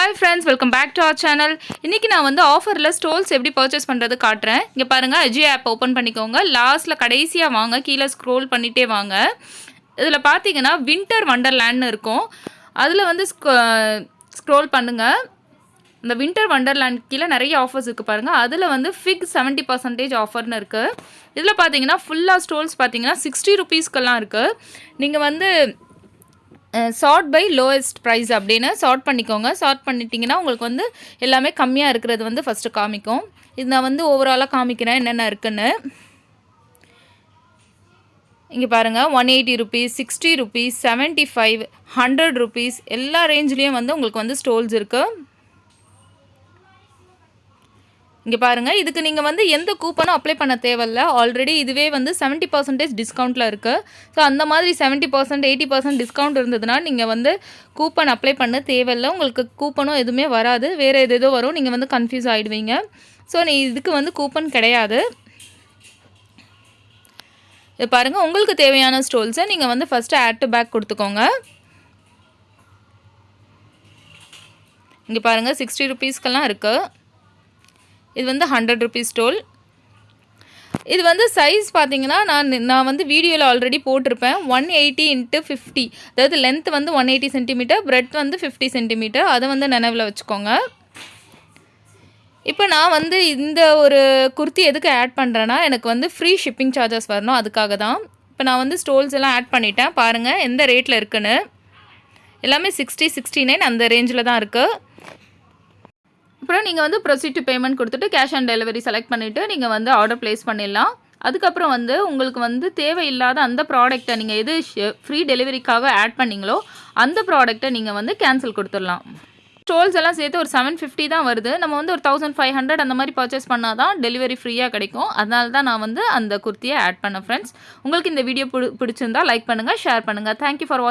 Hi friends, welcome back to our channel. இன்னைக்கு நான் வந்து ஆஃபர்ல ஸ்டோல்ஸ் எப்படி பர்ச்சேஸ் பண்றது காட்றேன். இங்க பாருங்க Ajio ஆப் ஓபன் பண்ணிக்கோங்க. லாஸ்ட்ல கடைசியா வாங்க. கீழ ஸ்க்ரோல் பண்ணிட்டே வாங்க. இதுல பாத்தீங்கன்னா வின்டர் வண்டர்லேண்ட்னு இருக்கும். அதுல வந்து ஸ்க்ரோல் பண்ணுங்க. இந்த வின்டர் வண்டர்லேண்ட் கீழ நிறைய ஆஃபர்ஸ் இருக்கு பாருங்க. அதுல வந்து ஃபிக் 70% ஆஃபர்னு இருக்கு. இதுல பாத்தீங்கன்னா ஃபுல்லா ஸ்டோல்ஸ் பாத்தீங்கன்னா 60 ரூபீஸ்க்கெல்லாம் இருக்கு. நீங்க வந்து சார்ட் பை லோவஸ்ட் ப்ரைஸ் அப்படின்னு சார்ட் பண்ணிக்கோங்க. சார்ட் பண்ணிட்டீங்கன்னா உங்களுக்கு வந்து எல்லாமே கம்மியாக இருக்கிறது வந்து ஃபஸ்ட்டு காமிக்கும். இது நான் வந்து ஓவராலாக காமிக்கிறேன் என்னென்ன இருக்குன்னு. இங்கே பாருங்கள் 180 ரூபீஸ், 60 ரூபீஸ், 75, 100 ரூபீஸ் எல்லா ரேஞ்ச்லேயும் வந்து உங்களுக்கு வந்து ஸ்டோல்ஸ் இருக்குது. இங்கே பாருங்கள், இதுக்கு நீங்கள் வந்து எந்த கூப்பனும் அப்ளை பண்ண தேவையில்ல. ஆல்ரெடி இதுவே வந்து 70% டிஸ்கவுண்ட்டில் இருக்குது. ஸோ அந்த மாதிரி 70%, 80% டிஸ்கவுண்ட் இருந்ததுன்னா நீங்கள் வந்து கூப்பன் அப்ளை பண்ண தேவையில்லை. உங்களுக்கு கூப்பனும் எதுவுமே வராது, வேறு எதோ வரும், நீங்கள் வந்து கன்ஃபியூஸ் ஆகிடுவீங்க. ஸோ இதுக்கு வந்து கூப்பன் கிடையாது. இது பாருங்கள், உங்களுக்கு தேவையான ஸ்டோல்ஸை நீங்கள் வந்து ஃபஸ்ட்டு ஆட் டு பேக் கொடுத்துக்கோங்க. இங்கே பாருங்கள் 60 ரூபீஸ்க்கெல்லாம் இருக்குது. இது வந்து 100 ரூபீஸ் ஸ்டோல். இது வந்து சைஸ் பார்த்தீங்கன்னா நான் வந்து வீடியோவில் ஆல்ரெடி போட்டிருப்பேன். 180 × 50, அதாவது லென்த் வந்து 180 சென்டிமீட்டர், பிரெட் வந்து 50 சென்டிமீட்டர். அதை வந்து நினைவில் வச்சுக்கோங்க. இப்போ நான் வந்து இந்த ஒரு குர்த்தி எதுக்கு ஆட் பண்ணுறேன்னா, எனக்கு வந்து ஃப்ரீ ஷிப்பிங் சார்ஜஸ் வரணும், அதுக்காக தான். இப்போ நான் வந்து ஸ்டோல்ஸ் எல்லாம் ஆட் பண்ணிட்டேன். பாருங்கள் எந்த ரேட்டில் இருக்குன்னு. எல்லாமே 60, 69 அந்த ரேஞ்சில் தான் இருக்குது. அப்புறம் நீங்கள் வந்து ப்ரொசீட் டு பேமெண்ட் கொடுத்துட்டு கேஷ் ஆன் டெலிவரி செலக்ட் பண்ணிவிட்டு நீங்கள் வந்து ஆர்டர் ப்ளேஸ் பண்ணிடலாம். அதுக்கப்புறம் வந்து உங்களுக்கு வந்து தேவையில்லாத அந்த ப்ராடக்ட்டை நீங்கள் எது ஃப்ரீ டெலிவரிக்காக ஆட் பண்ணிங்களோ அந்த ப்ராடக்ட்டை நீங்கள் வந்து கேன்சல் கொடுத்துடலாம். ஸ்டோல்ஸ் எல்லாம் சேர்த்து ஒரு 750 தான் வருது. நம்ம வந்து ஒரு 1500 அந்த மாதிரி பர்ச்சேஸ் பண்ணால் தான் டெலிவரி ஃப்ரீயாக கிடைக்கும். அதனால தான் நான் வந்து அந்த குர்த்தியை ஆட் பண்ணேன் ஃப்ரெண்ட்ஸ். உங்களுக்கு இந்த வீடியோ பிடிச்சிருந்தா லைக் பண்ணுங்கள், ஷேர் பண்ணுங்கள். தேங்க்யூ ஃபார் வாட்சிங்.